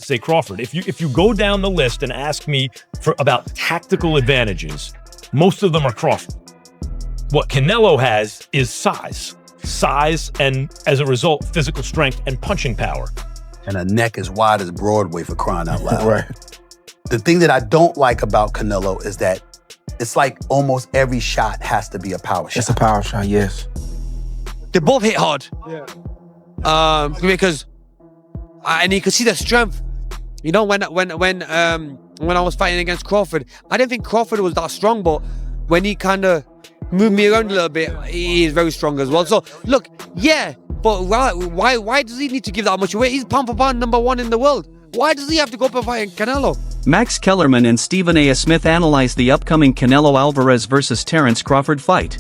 to say Crawford. If you go down the list and ask me about tactical advantages, most of them are Crawford. What Canelo has is size, and as a result, physical strength and punching power. And a neck as wide as Broadway, for crying out loud. Right. The thing that I don't like about Canelo is that it's like almost every shot has to be a power shot. It's a power shot, yes. They both hit hard. Yeah. Because and you could see the strength. You know, when I was fighting against Crawford, I didn't think Crawford was that strong, but when he kind of moved me around a little bit, he is very strong as well. So look, yeah, but why does he need to give that much away? He's pound for pound #1 in the world. Why does he have to go up and fight Canelo? Max Kellerman and Stephen A. Smith analyze the upcoming Canelo Alvarez versus Terence Crawford fight.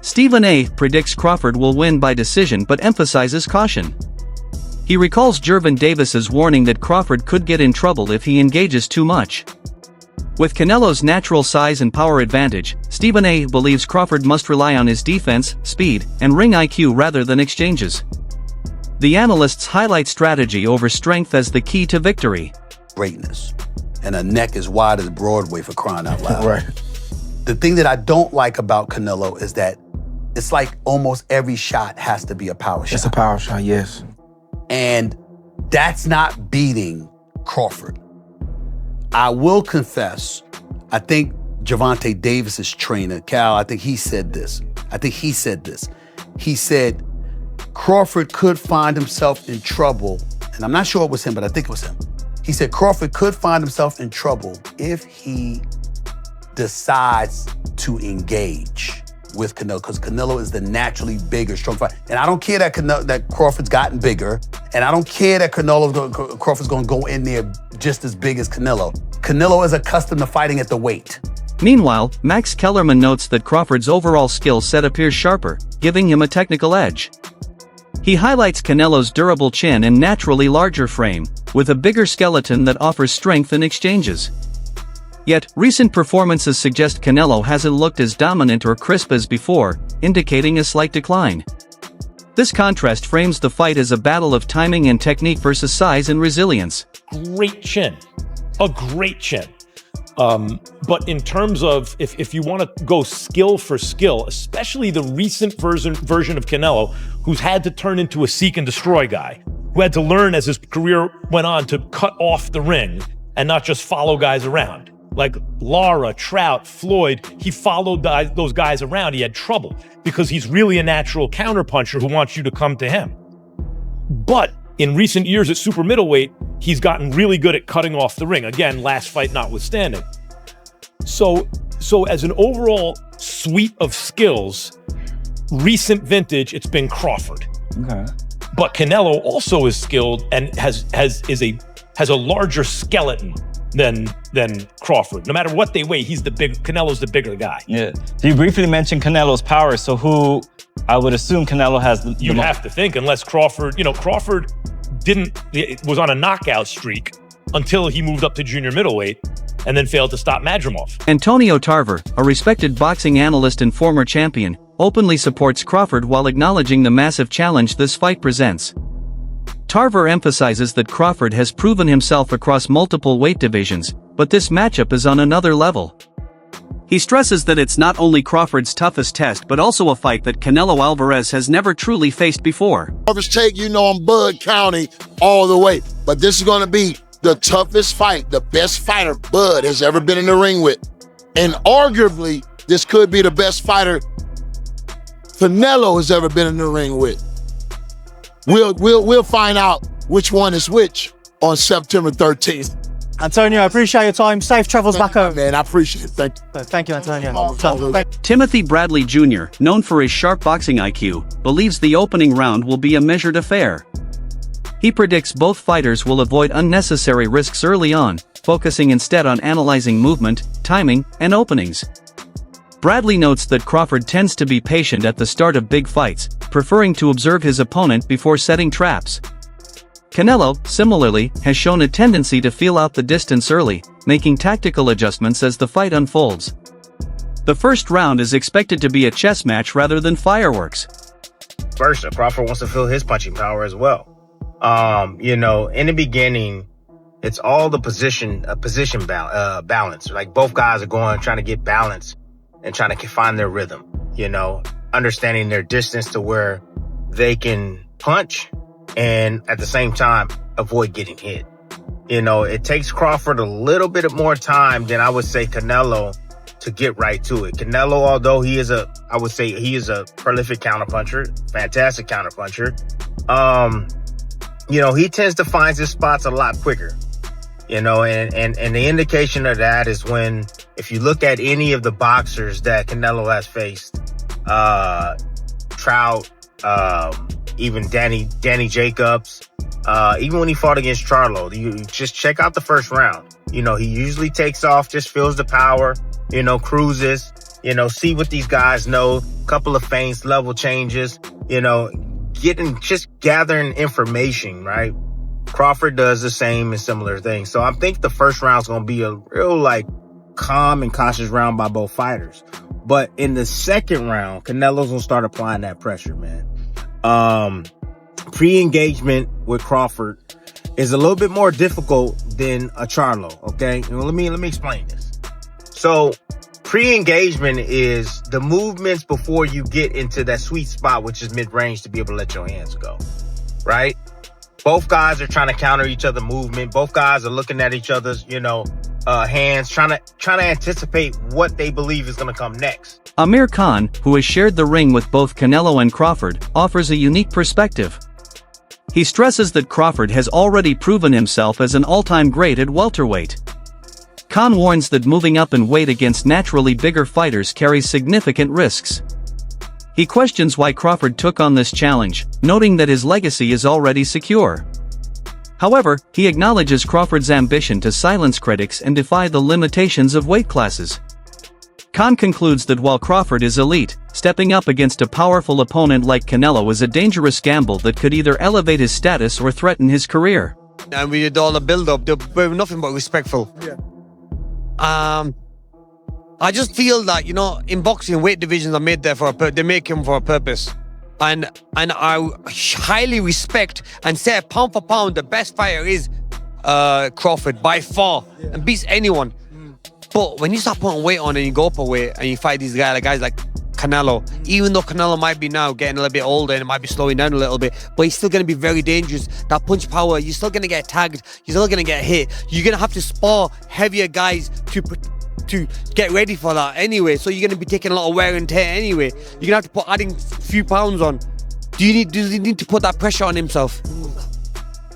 Stephen A. predicts Crawford will win by decision but emphasizes caution. He recalls Gervonta Davis's warning that Crawford could get in trouble if he engages too much. With Canelo's natural size and power advantage, Stephen A. believes Crawford must rely on his defense, speed, and ring IQ rather than exchanges. The analysts highlight strategy over strength as the key to victory. Greatness. And a neck as wide as Broadway, for crying out loud. Right. The thing that I don't like about Canelo is that it's like almost every shot has to be a power shot. It's a power shot, yes. And that's not beating Crawford. I will confess, I think Gervonta Davis's trainer, Cal, I think he said this. He said Crawford could find himself in trouble, and I'm not sure it was him, but I think it was him. He said Crawford could find himself in trouble if he decides to engage with Canelo, because Canelo is the naturally bigger, strong fighter. And I don't care that Crawford's gotten bigger, and I don't care that Crawford's going to go in there just as big as Canelo. Canelo is accustomed to fighting at the weight. Meanwhile, Max Kellerman notes that Crawford's overall skill set appears sharper, giving him a technical edge. He highlights Canelo's durable chin and naturally larger frame, with a bigger skeleton that offers strength in exchanges. Yet, recent performances suggest Canelo hasn't looked as dominant or crisp as before, indicating a slight decline. This contrast frames the fight as a battle of timing and technique versus size and resilience. Great chin. A great chin. But in terms of, if you want to go skill for skill, especially the recent version of Canelo, who's had to turn into a seek and destroy guy, who had to learn as his career went on to cut off the ring and not just follow guys around. Like Lara, Trout, Floyd, he followed those guys around. He had trouble because he's really a natural counterpuncher who wants you to come to him. But in recent years at super middleweight, he's gotten really good at cutting off the ring. Again, last fight notwithstanding. So as an overall suite of skills, recent vintage, it's been Crawford. Okay. But Canelo also is skilled and has a larger skeleton than Crawford. No matter what they weigh, Canelo's the bigger guy. Yeah. So you briefly mentioned Canelo's power. So who, I would assume Canelo has the You'd have to think, unless Crawford was on a knockout streak until he moved up to junior middleweight and then failed to stop Madrimov. Antonio Tarver, a respected boxing analyst and former champion, openly supports Crawford while acknowledging the massive challenge this fight presents. Tarver emphasizes that Crawford has proven himself across multiple weight divisions, but this matchup is on another level. He stresses that it's not only Crawford's toughest test but also a fight that Canelo Alvarez has never truly faced before. Crawford's take, I'm Bud County all the way, but this is going to be the toughest fight, the best fighter Bud has ever been in the ring with. And arguably, this could be the best fighter Canelo has ever been in the ring with. We'll find out which one is which on September 13th. Antonio, I appreciate your time. Safe travels back home. Man, I appreciate it. Thank you. Thank you, Antonio. Timothy Bradley Jr., known for his sharp boxing IQ, believes the opening round will be a measured affair. He predicts both fighters will avoid unnecessary risks early on, focusing instead on analyzing movement, timing, and openings. Bradley notes that Crawford tends to be patient at the start of big fights, preferring to observe his opponent before setting traps. Canelo, similarly, has shown a tendency to feel out the distance early, making tactical adjustments as the fight unfolds. The first round is expected to be a chess match rather than fireworks. First, Crawford wants to feel his punching power as well. In the beginning, It's all the position balance. Like both guys are trying to get balance and trying to find their rhythm, you know, understanding their distance to where they can punch and at the same time avoid getting hit. You know, it takes Crawford a little bit more time than I would say Canelo to get right to it. Canelo, although he is a prolific counterpuncher, fantastic counterpuncher, you know, he tends to find his spots a lot quicker. You know, and the indication of that is when, if you look at any of the boxers that Canelo has faced, Trout, even Danny Jacobs, even when he fought against Charlo, you just check out the first round. You know, he usually takes off, just feels the power, you know, cruises, you know, see what these guys know, couple of feints, level changes, you know, gathering information, right? Crawford does the same and similar things. So I think the first round's going to be a real, like, calm and cautious round by both fighters. But in the second round, Canelo's going to start applying that pressure, man. Pre-engagement with Crawford is a little bit more difficult than a Charlo, okay? You know, let me explain this. So pre-engagement is the movements before you get into that sweet spot, which is mid-range, to be able to let your hands go, right? Both guys are trying to counter each other's movement. Both guys are looking at each other's, you know, hands, trying to anticipate what they believe is going to come next. Amir Khan, who has shared the ring with both Canelo and Crawford, offers a unique perspective. He stresses that Crawford has already proven himself as an all-time great at welterweight. Khan warns that moving up in weight against naturally bigger fighters carries significant risks. He questions why Crawford took on this challenge, noting that his legacy is already secure. However, he acknowledges Crawford's ambition to silence critics and defy the limitations of weight classes. Khan concludes that while Crawford is elite, stepping up against a powerful opponent like Canelo is a dangerous gamble that could either elevate his status or threaten his career. And we did all the build-up. They were nothing but respectful. Yeah. I just feel that, you know, in boxing, weight divisions are made there they make them for a purpose. And I highly respect and say pound for pound, the best fighter is Crawford by far, and beats anyone. But when you start putting weight on and you go up a weight and you fight these guys like Canelo, even though Canelo might be now getting a little bit older and it might be slowing down a little bit, but he's still going to be very dangerous. That punch power, you're still going to get tagged, you're still going to get hit. You're going to have to spar heavier guys to get ready for that anyway. So you're going to be taking a lot of wear and tear anyway. You're going to have to adding a few pounds on. Does he need to put that pressure on himself?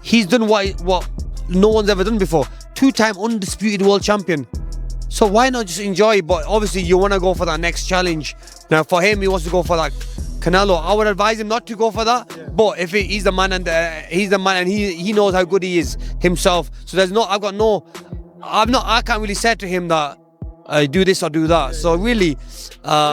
He's done what no one's ever done before. 2-time undisputed world champion. So why not just enjoy? But obviously you want to go for that next challenge. Now for him, he wants to go for that Canelo. I would advise him not to go for that. Yeah. But if he's the man and he knows how good he is himself. So I can't really say to him that do this or do that. So really,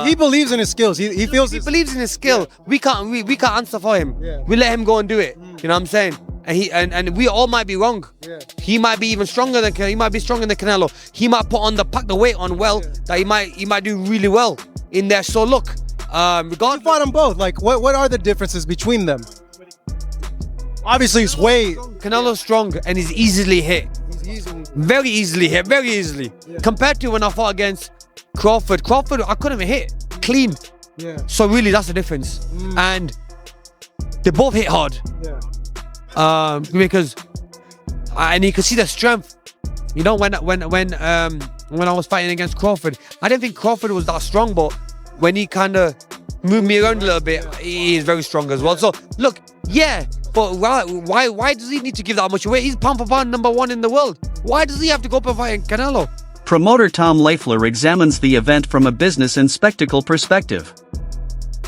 he believes in his skills. He believes in his skill. Yeah. We can't answer for him. Yeah. We let him go and do it. You know what I'm saying? And we all might be wrong. Yeah. He might be even stronger than Canelo. He might pack the weight on well, that he might do really well in there. So look, you fought them both. Like what are the differences between them? Obviously, his weight. Canelo's strong and he's easily hit. Very easily hit, very easily. Yeah. Compared to when I fought against Crawford, I couldn't even hit clean. Yeah. So really, that's the difference. And they both hit hard. Yeah. Because and you can see the strength. You know, when I was fighting against Crawford, I didn't think Crawford was that strong, but when he kind of moved me around a little bit, he is very strong as well. So look, yeah, but why does he need to give that much away? He's pound for pound #1 in the world. Why does he have to go up and fight Canelo? Promoter Tom Lafleur examines the event from a business and spectacle perspective.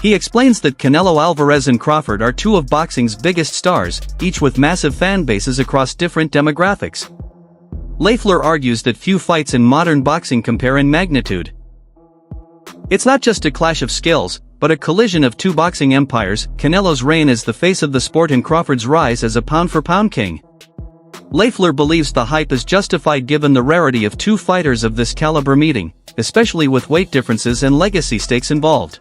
He explains that Canelo Alvarez and Crawford are two of boxing's biggest stars, each with massive fan bases across different demographics. Lafleur argues that few fights in modern boxing compare in magnitude. It's not just a clash of skills, but a collision of two boxing empires, Canelo's reign as the face of the sport and Crawford's rise as a pound-for-pound king. Lafleur believes the hype is justified given the rarity of two fighters of this caliber meeting, especially with weight differences and legacy stakes involved.